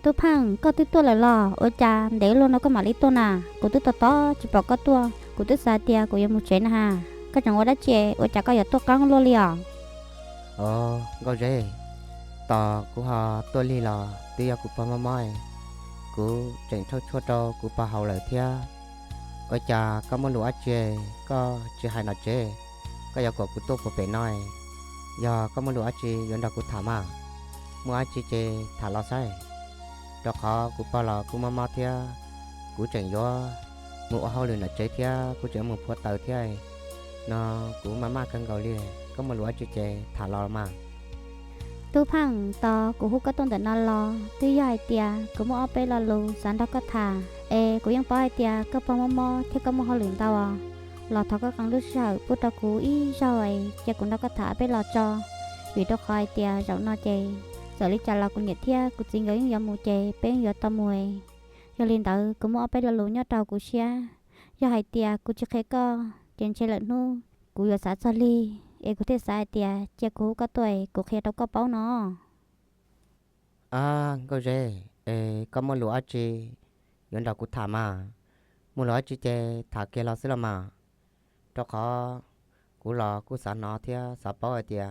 tôi phăng có tôi là lò ôi cha để luôn nó có mà lý tôi nà của tôi to chỉ bảo có tôi của tôi xa tia của em một chuyện ha cái chẳng qua đã chè ôi cha có giờ tôi căng luôn liền gọi rê tò của họ tôi li lò tuy của bà mama mày của chẳng thâu chua trâu của bà hậu lời thia ôi cha có muốn lúa chè có chưa hay nào chè có giờ của tôi của bé nói giờ có muốn lúa chè giờ đó của thả mà mua chè chè thả lò sai đó khó của bà lò của mama thia của chẳng gió mua hậu lời là chè thia của chẳng một phút tàu thia nó của mama cần gọi liền có muốn lúa chè chè thả lò mà tôi phăng to của hút có tôn để nó lo tôi dài tia của mua ở bên là lù sáng đó có thà của em bỏ tia có bao mò theo có mua họ luyện tao à lò thọ có căng đứt sợ bút tao cú ý rồi cha cũng đâu có thả bên lò cho vì đó khỏi tia rau no chè giờ lý cha là cũng nhiệt thia cũng chỉ người giống mù chè bên giờ tao mùi giờ liền tao cũng mua ở bên là lù nhớ tao của xia giờ hai tia cũng chỉ khai co trên chơi lợn nu cũng giờ sát sali có thể sai tia cha cũ có tuổi cũng khai đâu có bao nó gọi rê có muốn lúa chè giờ đó của thả mà muốn lúa chè chè thả kia lò xí là mà đó khó cú lò cú xả nó thia xả bao ở tia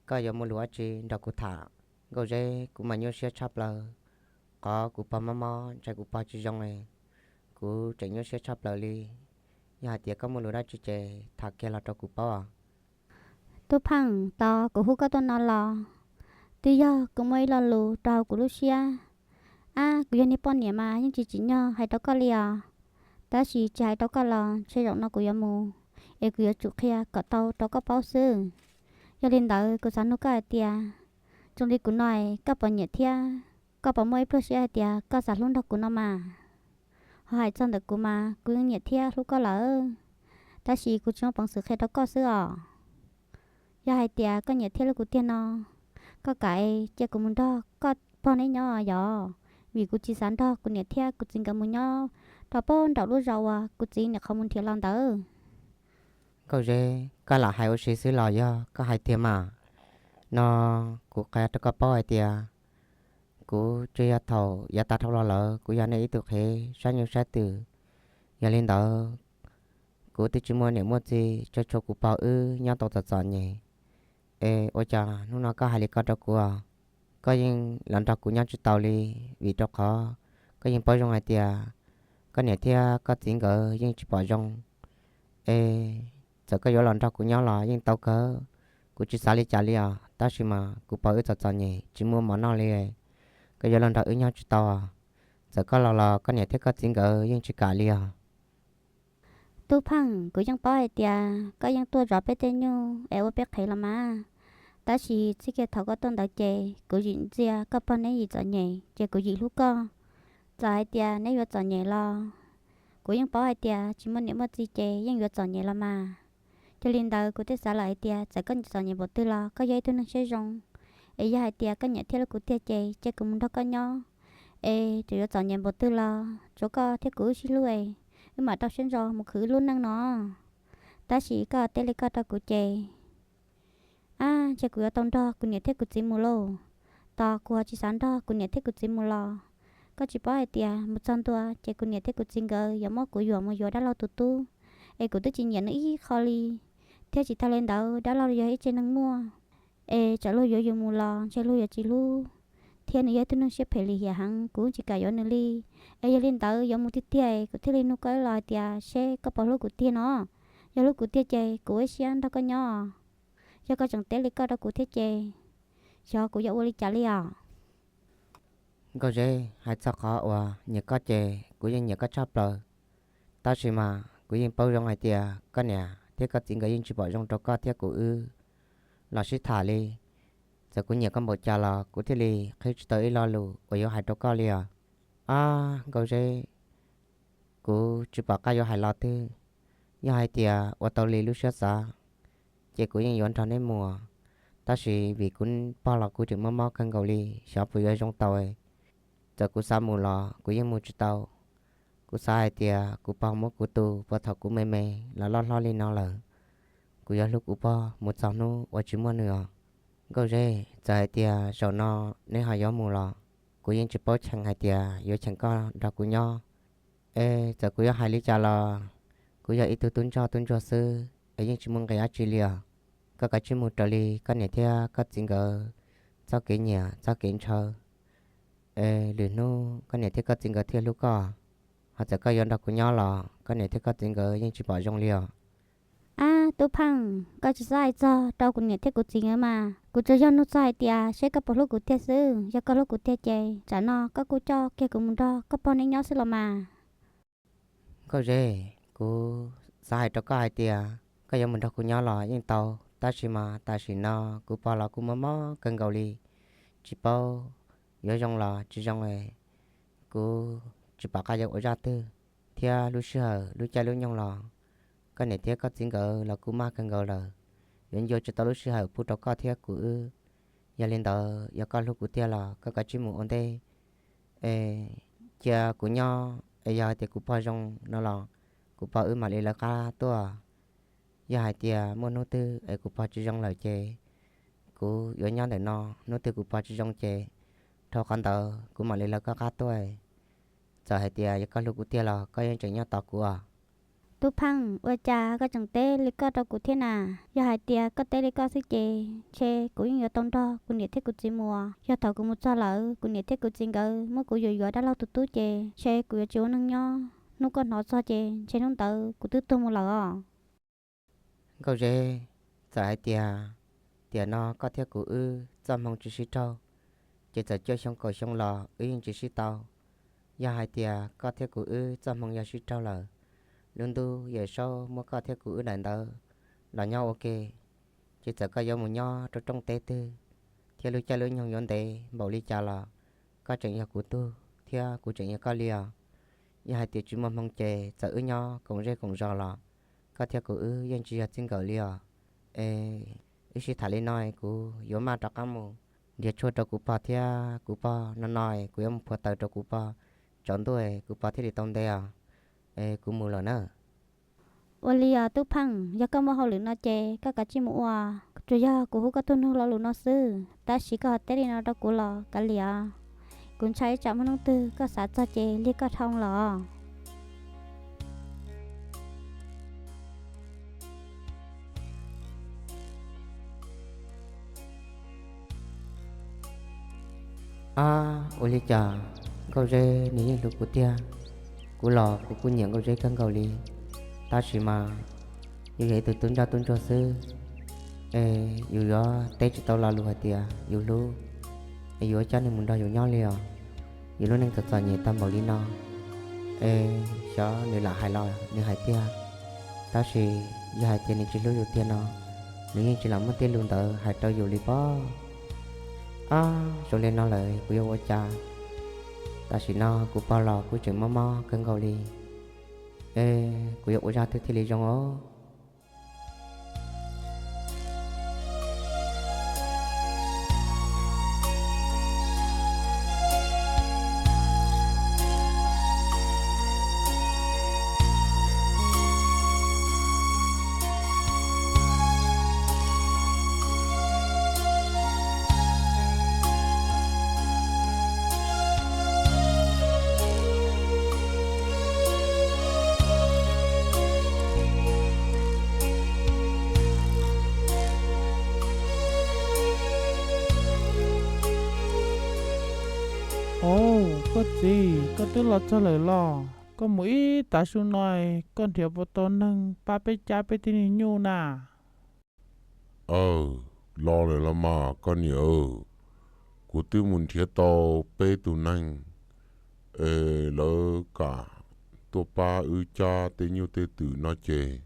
có giờ mua lúa chi đó cú thả gọi dễ cú mà nhớ xe chắp là có cú pa mama chạy cú pa chi trong này cú chạy nhớ xe chắp là đi nhà tia có mua lúa chi chè thả kia là cho cú bao à tôi phăng to của hút có tôi nó lo tuy giờ cũng mấy lo lù trâu của Lucia của dân Nippon nhỉ mà nhưng chỉ nhau hay đâu có lià ta chỉ chạy đâu có lo chơi rộng nó của dân mù của dân chủ kia có tàu đâu có bao sư cho nên đợi của sáng nó cái tia trong đi của nói các bạn nhật thia các bạn mới project tia các sản luôn đó của nó mà hỏi trong được của mà của nhật thia lúc có lỡ ta chỉ của chúng bằng sự khai đâu có sư à giờ hai tia có nhật thia là của tiền nó có cái chơi của mình đó có bao nhiêu nhỏ giờ vì của chị sáng đó của nhật thia của chính cả mình nhỏ đó bao đào lúa rau của chính là không muốn thiệt lòng đó gọi dễ có là hai ô xí xí lò do có hai tia mà nó cú cái cho có bao tia cú chơi thầu giá ta thầu lỡ cú giá này được hệ sáng nhiều sáng từ giờ lên đó cú tự chỉ mua nếu mua gì cho cú bao nhau tàu tàu giòn nhỉ ôi chà lúc nào có hai lít có cho cú à có những lần đó cú nhau chỉ tàu đi vì đó khó có những bao trong hai tia có nhà tia có tiếng gỡ nhưng chỉ bỏ trong giờ có nhiều lần đó cú nhau là nhưng tàu cỡ cú chỉ xả đi trả đi à ta chỉ mà cú bao tàu giòn nhỉ chỉ mua món nào đi cái giờ lần đó nhau chỉ tàu à giờ có là có nhà tia có tiếng gỡ nhưng chỉ cả đi à tôi phăng của dân bao tia có dân tôi rõ bé tên nhau bé thấy là mà ta chỉ cái thầu có tôn đặc chế của chuyện gì có bao nhiêu gì cho nhẹ chế của gì lúc co tại tia nếu vừa cho nhẹ lo của những bảo hai tia chỉ muốn nếu mà gì chế những vừa cho nhẹ lo mà cho nên đầu của thế xã lại tia sẽ có cho nhẹ bộ tư lo có giấy tôi nó sẽ rong giờ hai tia có nhẹ theo của tia chế chế của mình đó có nhau chỉ vừa cho nhẹ bộ tư lo chỗ có thế của xí lui nhưng mà tao sinh rồi một khử luôn năng nó ta chỉ có tele có tao của chế chế của tao đó của nhẹ thế của chỉ mua lô tao của chỉ sáng đó của nhẹ thế của chỉ mua lo có chỉ bảo ai tia một trăm tua chạy của nhật thế của chính gờ giống mốt của dùa mà dùa đã lâu tụt tu của tôi chỉ nhận ý khó li theo chỉ ta lên đầu đã lâu giờ hết trên năng mua trả lời giờ mua lo trả lời giờ chỉ lu thiên này tôi nó sẽ phải li hàng cũng chỉ cả giờ nữa li giờ lên đầu giống một tí tia của thế lên nó cái là tia sẽ có bảo lúc của tia nó giờ lúc của tia chạy của ấy xem đâu có nhỏ giờ có chẳng té li có đâu của thế chạy cho của giờ li trả li à có dễ hai sao khó và nhớ có chè của những nhớ có chắp rồi ta chỉ mà của những bao trong hai tia có nhà thế có tiếng cái những chỉ bỏ trong đó có thế của là sẽ thả đi giờ của nhớ có một trà là của thế li khi tới lo lù ở chỗ hai đó có liền có dễ của chỉ bỏ cái chỗ hai lo thứ như hai tia ở tàu li lúc xét xa chè của những yon trong đến mùa ta chỉ vì cũng bao là của trường mắm cần cầu li shop với trong tàu ấy giờ cú sa mù lò cú yên mù chút tàu cú sa hai tia cú bao mốt cú tu và thọ cú mê mê là lo lên nó lờ cú giờ lúc cú bao một sáu nu và chỉ mua nữa câu rê giờ hai tia sầu no nếu hai gió mù lò cú yên chỉ bao chẳng hai tia yo chẳng có đó cú nhỏ ê giờ cú yo hai lý cha lo cú yo ít tuân cho sư ấy yên chỉ mong cái chỉ liều cái chỉ một trò li cái này thia cái chính cái cho cái nhà cho cái chờ ê lừa nu cái này thia cái chính cái thia lúc có họจะก็ย้อนดอกกุญยอหรอก็เนี่ยที่ก็จริงก็ยังจีบอยงเลียว à tôi phăng có chỉ sai cho đâu cũng nhận thấy của chính mà của cho dân nó sai tia sẽ có bao lúc của tia sư giờ có lúc của tia chơi chả nó có của cho kia của mình đó có bao nhiêu nhớ sư là mà ก็เร่กูสายตะกายเตียก็ยังมันดอกกุญยอหรอยังเตาตาชิมาตาชินอกูปอลอกูมะมอกันเกาหลีจีเป้ายอยงหรอจีจงเอกูจีปากกายกอจาtưเทียรู้เชื่อรู้ใจรู้ยงหรอก็เนี่ยเทียก็จริงก็làกูมากันเกาเลยยันโยจะตารู้เชื่อพูดตะก็เทียกูอย่าเล่นต่ออย่าก็ลูกกูเทียหรอก็กะจิมูอันเดเอเจ้ากูย่อไอ้ยาเทียกูพอจงนั่นหรอกูพอมาเลยละกาตัวยาเทียมโนตือไอ้กูพอจะจงเลยเจกูย้อนย้อนแต่นอโนตือกูพอจะจงเจทอกันต่อกูมาเลยละกาตัวgiờ hai tiaอย่าก็ลูกกูเทียหรอก็ยังจะย่อต่อกูอ่ะ tôi phăng ở cha có chẳng té lý có đâu của thế nào giờ hai tia có té lý có sức chê của những người tông đó của nhiệt thiết của chị mùa giờ thầu của một cha lỡ của nhiệt thiết của chị gỡ mỗi của vừa đã lâu tụt tụt chê của chiếu nâng nho nó còn nó cho chê nó tự của tụt tung một lỡ câu dê giờ hai tia nó có theo của cho mong chỉ sĩ trâu chỉ giờ chơi xong còi xong lò yên chỉ sĩ tàu giờ hai tia có theo của cho mong giờ sĩ trâu lờ luôn tu giờ sau mới có theo của đàn tờ là nhau ok chỉ giờ có giống một nhau trong tế tư theo lưu cha lưu nhau nhon tế bảo lý cha là có chuyện nhà của tu theo của chuyện nhà có liều giờ hai tia chỉ mong chè giờ nhau cùng rê cùng rò là có theo của dân chỉ xin cờ liều ê ít chỉ thả lên nói của yếu mà trắc cam mù dia chua cho của pa theo của pa nó nói của em phụ tờ cho của pa chọn tôi của pa thì đi tông đây à ê của mù là nữa ô li à tôi phăng giờ có mua hồ lửa nó chê các cái chim mua rồi giờ của hú có tuân hú lo lửa nó sư ta chỉ có té đi nó đâu của lo cả lìa cũngใช้ chạm nó tư có xả cho chê li có thông lo à ôi cha câu rê ní lục của tia của lò của nhận câu rê căng cầu li ta chỉ mà như vậy từ tuân cho sư ê dù đó tết cho tao là lùa tia dù lu ê dù cha nên muốn đòi dù nhau liều dù lu nên thật sự nhẹ tâm bảo li nó ê cho nếu là hai lò nếu hai tia ta chỉ dù hai tia nên chỉ lu dù tia nó nếu như chỉ làm mất tiền luôn tờ hai tao dù li bó à cho nên nó lại của yêu cha ta chỉ nó của bao lò của chuyện mò cân cầu đi ê của yêu cha thứ thì lý trong ó ồ có gì có tức là cho lời lo có mũi ta su nói con thiếu bộ tôn nâng ba bê cha bê tin nhu nà lo rồi là mà con nhớ của tư muốn thiết tàu bê tù nành lỡ cả tổ ba cha tê nhiêu tê tử nó chê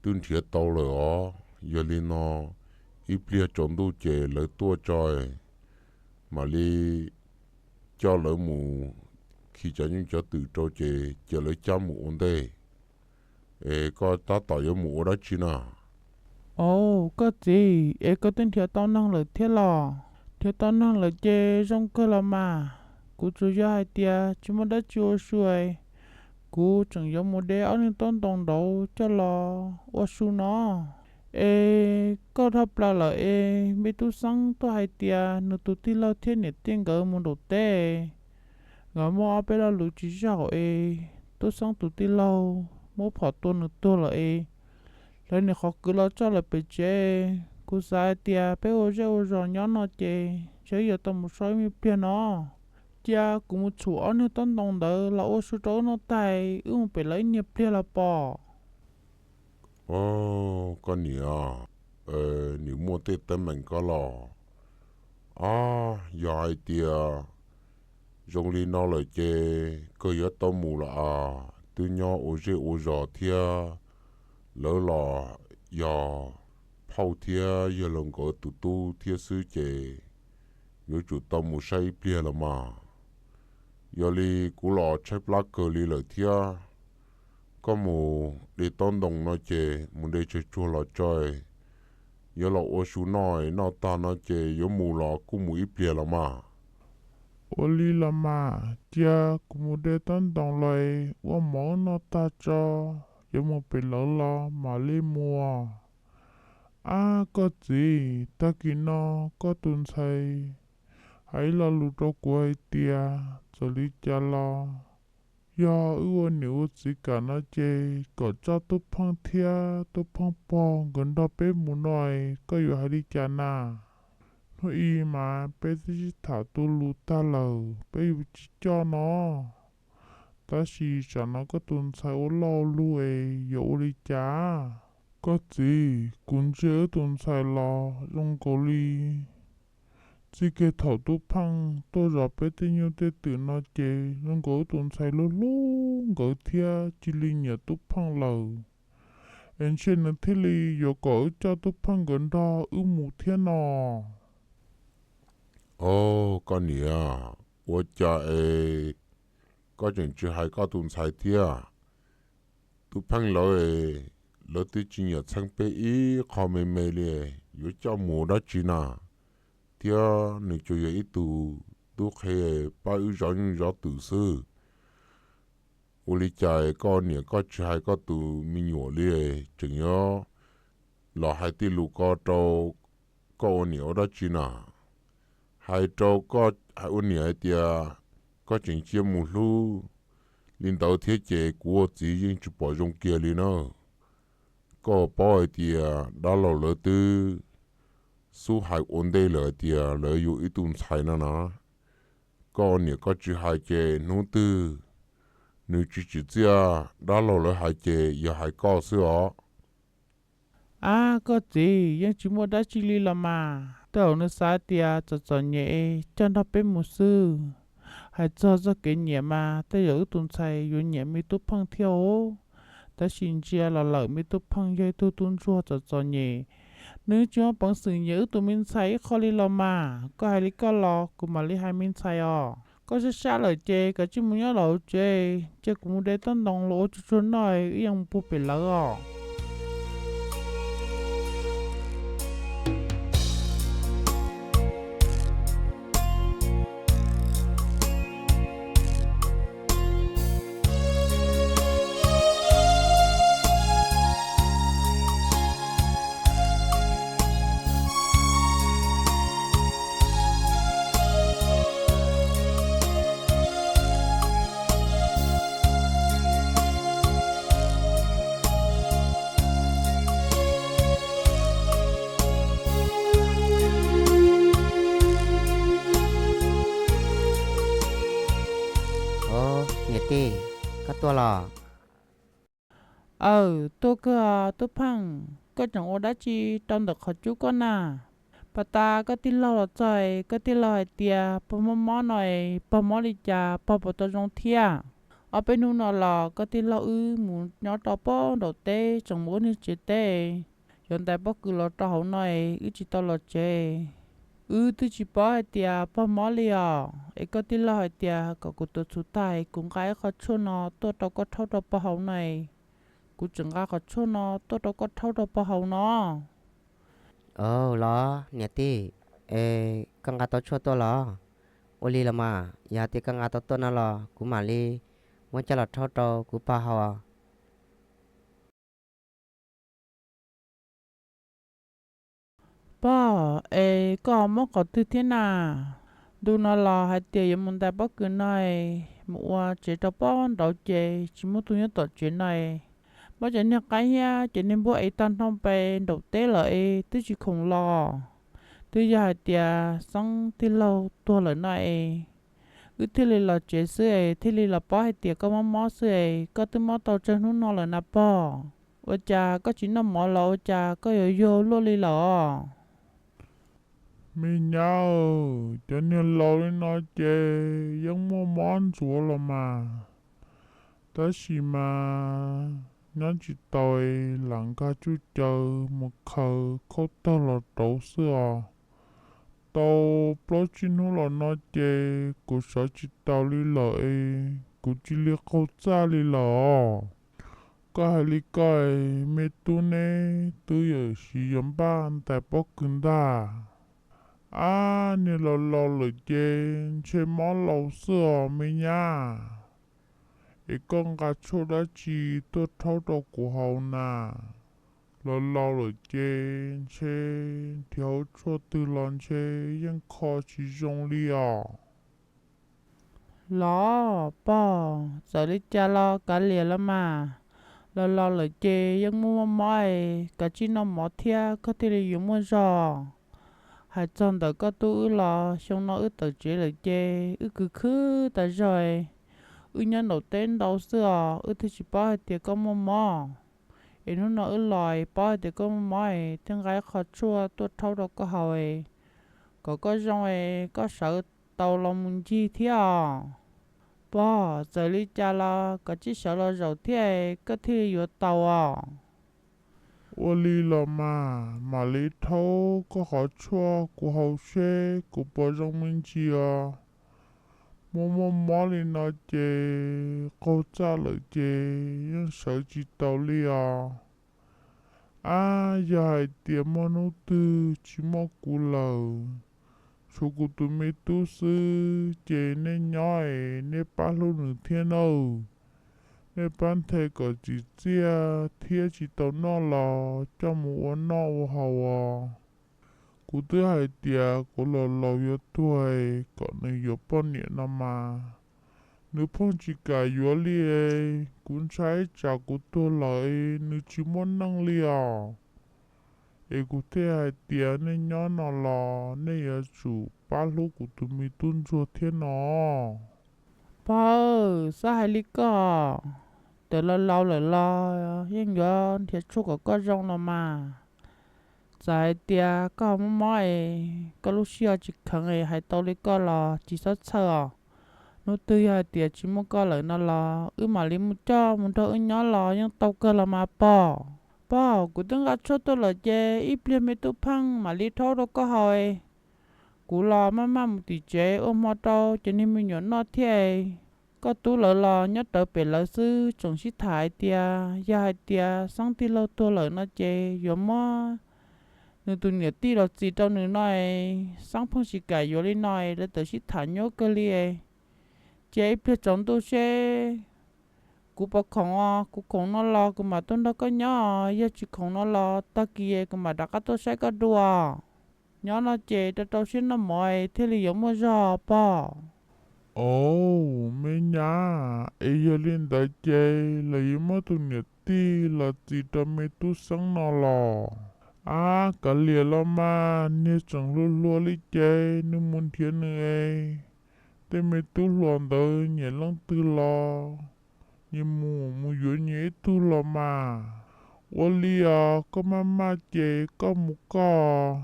tương thiết tàu rồi ó giờ lên nó ít lia trốn tu chê lỡ tua tròi mà li cho lỡ mù khi cho những cho tự trâu chê chờ lỡ cha mù ổn đây có ta tỏ cho mù đó chi nào ồ có gì ê có tên thiếu tao năng lời thiết lò thiếu tao năng lời chê trong cơ là mà cú chú cho hai tia chứ mà đã chua xuôi cú chẳng giống một đế áo nên tôn tổng đầu cho lò ô su nó ê có thập là ê mấy tu sang tu hai tia nó tu ti lo thiên nhiệt tiên gỡ muốn đồ tê ngõ mò bé là lũ chỉ sao ê tu sang tu ti lo mô phỏ tu nữa tu là ê lấy này khó cứ lo cho là bị chế cú sai tia bé ô rồi nhỏ nó chế chế giờ tao một số mi bia nó cha cũng một chỗ nữa tao đồng đỡ là ô số chỗ nó tay một bị lấy nhập bia là bỏ con nhỉ à nếu mua tết tâm mình có lò dài tia dùng li nó lời chê cơ yếu tao mù là từ nhỏ ô dê ô giò thia lỡ lò giờ phao thia giờ lòng có tu thia sư chê yếu chủ tao mù say bia là mà giờ li cú lò chép lá cờ li lời thia có mù để tôn đồng nó chê mù để chơi chua lò chơi giờ lò ô sú nó ta nó chê yếu mù lò cú mù ít bia là mà ô li là mà cha cũng một đứa tân đồng lại ô món nó ta cho yếu một bị lỡ lo mà li mua có gì ta kỳ nó có tuần say hãy lo lụt đâu của ai tia rồi đi cha lo do ưu nếu chỉ cả nó chê có cho tôi phong thia tôi phong po gần đó bé muốn nói có yêu hãy đi cha na nó y mà bé chỉ thả tôi lụt ta lờ bé yêu chỉ cho nó ta chỉ cho nó có tuần sai ô lo lu ấy yêu đi cha có gì cũng chưa tuần sai lo trong cổ ly chỉ cái thầu tu phăng tôi rõ bé tên nhau tên tự nó chê nó gỗ tuần sai lô lô gỗ thia chỉ li nhờ tu phăng lầu em trên nó thế li yo gỗ cho tu phăng gần đó mù thiên nọ con nhỉ à ô cha có chuyện chưa hay có tuần sai thia tu phăng lỡ lỡ tí chỉ nhờ sang bé ý khó mê mê li yếu cho mù đó chỉ nào thia nếu cho ít tu khi ba ư gió tự sư ô li chạy có nhỉ có chưa hay có tu mi nhỏ li chừng nhớ lò hai tí lù có ô nhỉ đó chỉ nào hai trâu có hai ô nhỉ tia có chuyện chia mù lu linh đầu thiết chế của chỉ riêng chụp bỏ trong kia li nó có bỏ tia đã lâu lỡ tư số hai ổn định lỡ tia lỡ yêu ít tuần sai nó có nhỉ có chữ hai chế nô tư nếu chỉ chia đã lâu lỡ hai chế giờ hai có sữa có gì nhưng chỉ mua đã chỉ li là mà tao nó xa tia cho nhẹ cho nó bé một sư hay cho cái nhẹ mà tao giữ tuần sai yo nhẹ mi tu phăng theo ta xin chia là lỡ mi tu phăng dây tu tuần chua cho nhẹ nếu cho bằng sự nhớ tụi mình thấy khó li lo mà có hai lý có lo cũng mà li hai mình thấy có sẽ xa lời chê cả chứ muốn nhớ lộ chê chê cũng để tân đồng lỗ cho chú nói ý ông bố bị lỡ nhiệt tê có tua lò tôi cơ tôi phăng có chẳng ô đã chi trong được khó chú con à bà ta có tin lo là trời có tin lo là tia bà mò nói bà mò đi chả bà bà tôi trong thia ở bênนู้นlà có tin lo muốn nhỏ to bó đầu tê chẳng muốn như chị tê hiện tại bác cứ lo to hậu này chỉ to lo chê tôi chỉ bỏ hai tia bỏ mỏ li có tin lo hai tia có cụ tôi chú tài cũng cái khó chôn nó tôi đâu có thâu đâu bỏ hậu này cụ chẳng cái khó chôn nó tôi đâu có thâu đâu bỏ hậu nó lo nhiệt tê căng gà tao chua tua lò ô li là mà ya tê căng gà tao tua nó lò cú mà li muốn cho là thâu trâu cú pa hò Bò, ê, có mất có tư thế nào? Đu nó lo hai tiền muốn ta bắt cứ này, mua chế cho bò đầu chế, chỉ muốn tôi nhớ tổ chuyện này. Bó chế nhà cái nha, chế nên bố ấy tan thông bè đầu tế lợi, tôi chỉ không lo. Tôi giờ hai tiền, xong thì lâu tua lợi này. Ư thế là chế sư ấy, thế là bó hai tiền có mó sư ấy, có tôi mó tàu chân hút nó là nạp bò. Ôi cha, có chỉ nó mỏ lọ, ôi cha, có vô lô lì lọ. Mình nhau, cho nên lâu lên nó chê, giống mua món chúa là mà. Ta chỉ mà, nhắn chỉ tôi lặng ca chú chờ một khờ khâu tao là trấu xưa. Tao bó chín hú là nó chê, cô sợ chỉ tao lý lợi, cô chỉ lý khâu xa lý lọ. Có hai lý coi, mê tu nê, tư giờ xì dầm ban tại bó cưng đà. À, nè lò lò lời chê món lẩu xưa mê nha. Ê con gà chô đã chi tôi thấu đồ của hầu nà. Lò lò lời chê thiếu chô tư lòn chê yên khó chỉ dông li à. Lọ, bò, giờ đi cha lo cả lìa lắm mà. Lọ lợi chê, yên mua mòi, cả chỉ nó mỏ thia, có thể là dùng mua giò. Hai chân tờ có tu ư lọ, xong nó ư tờ chế lợi chê, ư cứ khứ tờ rồi. Ư nhân đầu tên đầu xưa, ư thì chỉ bỏ hai tiền có mua mò. Ê nó ư lòi, bỏ hai tiền có mua mòi, thiên gái khó chua, tôi thâu đâu có hồi. Có rong ấy, có sợ tàu lòng muốn chi thế à? Bò, giờ lý cha lo, có chỉ sợ lo rầu thế, có thi vô tàu à? Ô li là mà lý thấu có khó chua của hầu xê của bò rong minh chi à. Mô mô li nó chê, câu cha lợi chê, yên sợ chỉ tàu li à. À, giờ hai tiệm mô nô tư, chỉ mô cú lờ. Chú cụ tụi mê tu sư, chê nê nhói, nê bá lô nửa thiên âu. Nê bán thề có chỉ chia, thia chỉ tàu nó lò, cho mù ổ nó ổ hầu à. Cụ tư hai tiệm, cụ lò lò yếu tuổi, có nè yếu bọn nhẹ nà mà. Nếu phong chỉ cả yếu li ấy, cũng trái chả cụ tu lợi, nếu chỉ muốn năng li à. Ê cụ thế hai tía nên nhỏ nó lò nên ở chủ ba lúc của tụi mình tuân chùa thiên nó. Bò ơi, sao hai lý có? Để lâu lo, nhưng giờ thiệt chú có rong nào mà. Tại tia có mua mòi, có lúc xưa chỉ khẳng ấy hai tàu lý có lò, chỉ sợ sợ. Nó tươi hai tia chỉ muốn có lợi nó lò, mà lý muốn cho nhỏ lò, nhưng tàu cơ là mà bò. Bò, cụ từng gắt cho tôi là chê, ít liền mấy tụ phăng mà lý thô đâu có hỏi. Cụ lò mà một tí chế ôm hoa trâu, cho nên mình nhớ nó thế. Có tú lỡ nhớ tới bể lỡ sư, trông xí thải tia, gia hai tia, sáng tí lâu tua lỡ nó chê, yếu mò. Nếu tụi nhớ tí lỡ gì đâu nữa nói, sáng phong xí cả yếu lý nói, để tới xí thải nhớ cơ li ấy. Chế ít phía trông tôi xê. Cụ bà cụ không nó lo, cụ mà tôi đâu có nhỏ, giờ chỉ không nó lo, ta kia, cụ mà đã có tôi sẽ có đùa. Nhỏ nó chê, ta đâu xí nó mỏi, thế là yếu mò giò, bò. Ồ, mê nhá, ấy giờ lên đại chê, là yếu mà tụi nhật ti là chỉ cho mê tu sáng nó lò. À, cả lìa lo mà, nè chẳng lua lua lý chê, nè muốn thiên nữa ấy. Tê mê tu luồn tới, nhẹ lăng tư lo. Nhẹ mù dối nhẹ tu lo mà. Ô li à, có mà chê, có mù có.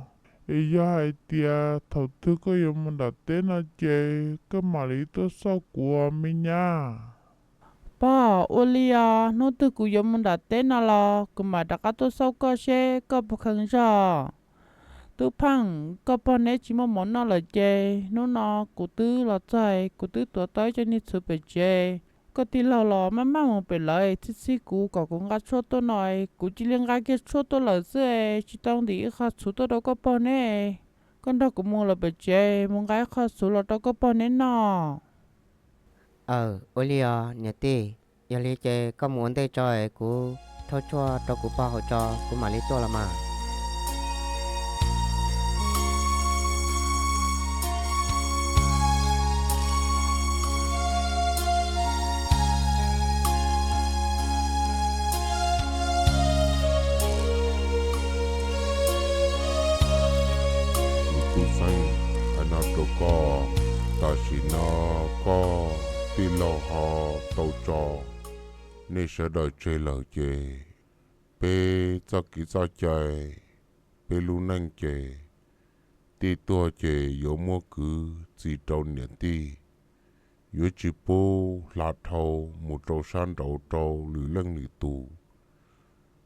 Ý do hai tia thầu tư có yếu mình đặt tên là chê, có mà lý tốt sau của mình nha. Bò, Olia, nó từ cụ giống mình đã tên nào lo, cụ mà đã có tôi sau có xe, có bậc khẩn rõ. Tôi phăng, có bọn nế chỉ món nó là chê, nó cụ tư là chạy, cụ tư tuổi tới cho nên sự bề chê. Có tí lò mà một bề lợi, thích xí cụ có cũng gắt cho tôi nói, cụ chỉ liên gắt cái cho tôi là dễ, chỉ tông thì khá số tôi đâu có bọn nế. Con đó cũng mua là bề chê, muốn gái khá số là đâu có bọn nế nọ. Ô li à, nhớ tì. Giờ lý chê có muốn tê trời cú thâu chua cho cú bao hồ cho cú mà lý tua là mà. ta chỉ nó có tin lâu họ tàu trò nên sẽ đợi chơi lờ chơi bê cho kỹ cho chơi bê lu năng chơi ti tua chơi yếu mua cứ chỉ trâu niệm ti yếu chỉ bố là thâu một trâu san trâu lử lăng lử tù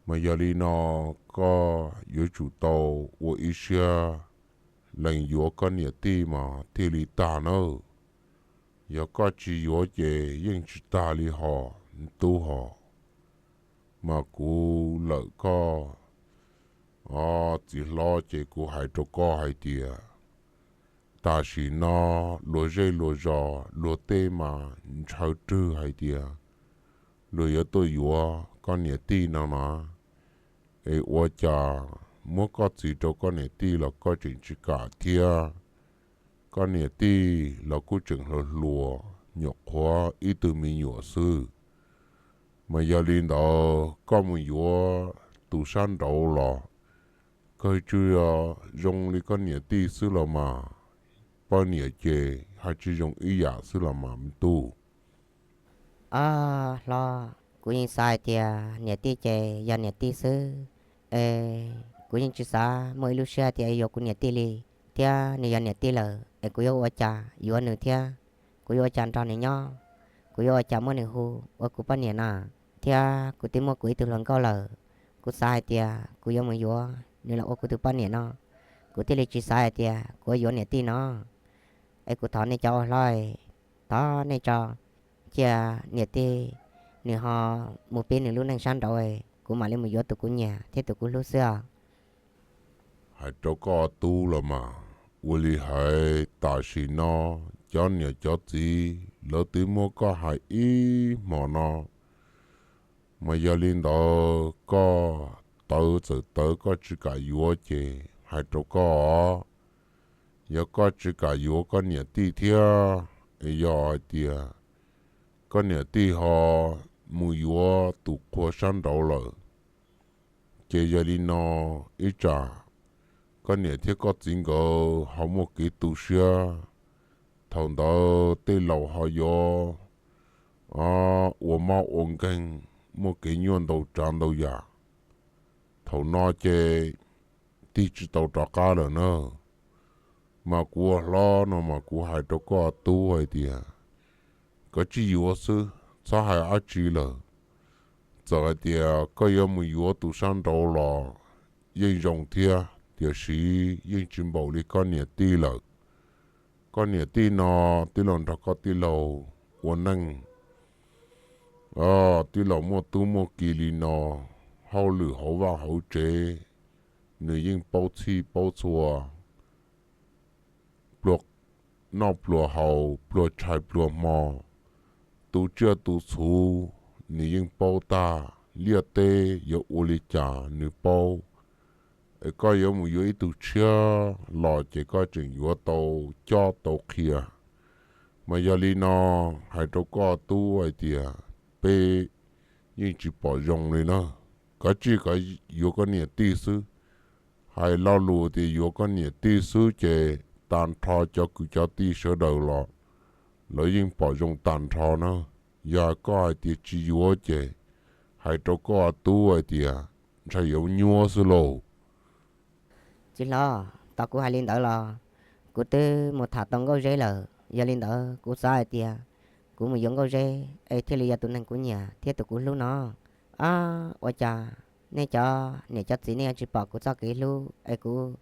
mà giờ đi nó có yếu chủ tàu của Asia lần yếu có niệm ti mà thì lì ta nữa yếu có chỉ yếu chơi nhưng chỉ ta lì họ tu họ mà cú lỡ có chỉ lo chơi cú hay cho có hay tiệt ta chỉ nó lúa dây lúa giò lúa tê mà cháo trư hay tiệt lúa yếu tôi yếu con nhẹ ti nào mà ấy ô cha mua có chỉ cho con nhẹ ti là có chuyện chỉ cả tiệt con nhẹ ti là cú chừng là lúa nhọc hóa ít từ mình nhọ sư mà giờ lên đó có một yếu tủ san đầu là coi chưa dùng đi con nhẹ ti sư là mà bao nhiêu chế hay chỉ dùng ý giả sư là mà tu lo cú nhìn sai tia nhà ti chè giờ nhà ti sư cú nhìn chỉ sa mỗi lúc xe tia yêu cú nhà ti li tia nhà nhà ti lờ cú yêu cha yêu nữ tia cú yêu cha tròn này nhá cú yêu cha mỗi nữ hu cú bao nhiêu nà tia cú tìm mua cú từ lần câu lờ cú sai tia cú yêu mới yêu nên là cú từ bao nhiêu nà cú ti li chỉ sai tia cú yêu nhà ti nó cú thọ này cho loi thọ này cho chia nhiệt ti nửa họ một bên nửa lúc năng san rồi cú mà lên một gió tụi cú nhà thế tụi cú lúc xưa hay cho có tu là mà uli hay ta chỉ nó cho nhiều cho gì lỡ tìm mua có hay ý mà nó mà giờ lên đó có tớ có chỉ cả yếu chế hay cho có giờ có chỉ cả yếu có nhiệt ti thia giờ tiệt con nhà ti họ mua yếu tụ qua san đầu rồi chế giờ đi nó ít trả con nhà thiết có chính có họ mua cái tụ xe thằng đó tê lầu họ yếu của mau ổn kinh mua cái nhuận đầu tràn đầu giả thằng nó chế ti chỉ tàu trả cá rồi nữa mà của lo nó mà của hai trâu có tu hay tiệt có chỉ yếu sư sao hay ai chỉ là giờ thì có yếu một yếu tụ sang đầu là yên dùng thia thì sĩ yên chim bảo đi con nhà ti là con nhà ti nó ti lòng đã có ti lầu quân năng ti lầu mua tu mua kỳ li nó hậu lử hậu vào hậu chế người yên bao chi bao chùa buộc nó buộc hậu buộc trái buộc mò tu chưa tu su ni yên bao ta lia tê yo uli cha ni bao có yo mu yo tu chưa lo chỉ có chừng yo tàu cho tàu kia mà giờ li nó hay đâu có tu ai tiệt bê nhưng chỉ bỏ rong này nó có chỉ có yo có nhiều tí sư hay lo lù thì yo có nhiều tí sư chế tàn thọ cho cứ cho tí sơ đầu lọ lỡ nhưng bỏ rong tàn thọ nó giờ có ai thì chỉ yếu chế hay đâu có tu ai thì sẽ yếu nhua sư lô chỉ lo tao cũng hay lên đó lo cũng từ một thằng tông câu dễ lờ giờ lên đó cũng sai thì cũng một giống câu dễ ấy thì là tụi năng của nhà thế tụi cũng lúc nó ôi cha nè cho chị nè chỉ bảo cũng cho cái lúc ấy cũng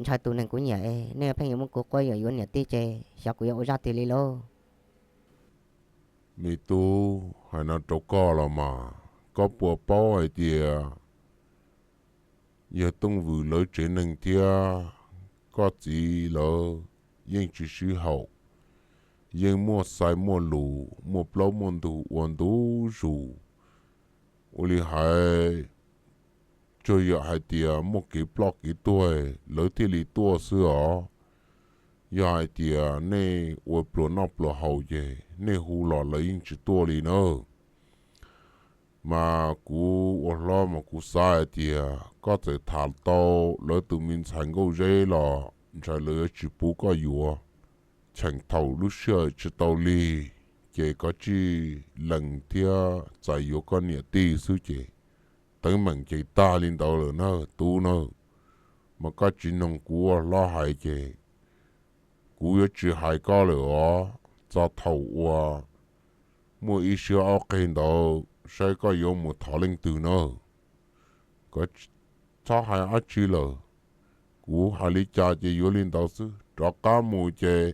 cho tụi năng của nhà ấy nè phải những một quay ở dưới nhà tí chơi sao cũng ở ra thì lô mi tu hay nó đâu có là mà có bùa bao ai thì giờ tung vừa lỡ trên nâng thia có gì lỡ nhưng chỉ sử hậu nhưng mua sai mua lù mua plau mua đủ uốn đủ rủ uli hai chơi giờ hai tia mua cái plau cái tuổi lỡ thì lì tua xưa giờ hai tia nè uốn plau nọ plau hậu về nè hu lọ lấy nhưng chỉ tua lì nữa mà cú uốn lo mà cú sai tia có thể thả tàu lỡ tụi mình thành câu dễ lọ trái lỡ chỉ bù có yếu chẳng thầu lúc xưa chỉ tàu lì chế có chi lần thia giải yếu con nhà ti sư chế tới mình chế ta lên tàu rồi nó tu nó mà có chỉ nông cú lo hại chế cú yếu chỉ hại có rồi cho thầu qua mua ít xưa ở kênh đó sẽ có yếu một thảo linh từ nó có cho hại ở chỉ là cú hại lý cha chế yếu lên tàu sư cho cả mù chế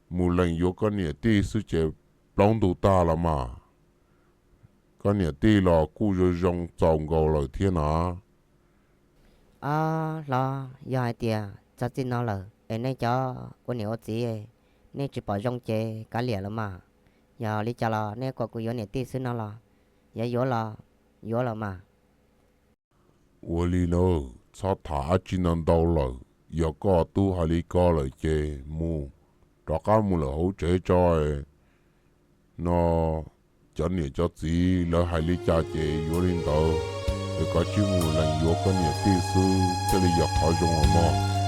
mù lần yếu con nhà ti sư chế lòng đủ ta là mà con nhà ti là cú rồi rong trồng gầu lời thiên á lo do hai tia cho tin nó là em này cho quân nhiều gì nên chỉ bỏ rong chè cá lìa là mà giờ lý cho là nên có cú yếu này tí xứ nó là giờ yếu là mà 我哩咯，查他只能到了，有个都还哩个来接木，大家木了好这在，那今年就子了还哩家姐有领导，有个只木能有个年地书，这里要考中我么？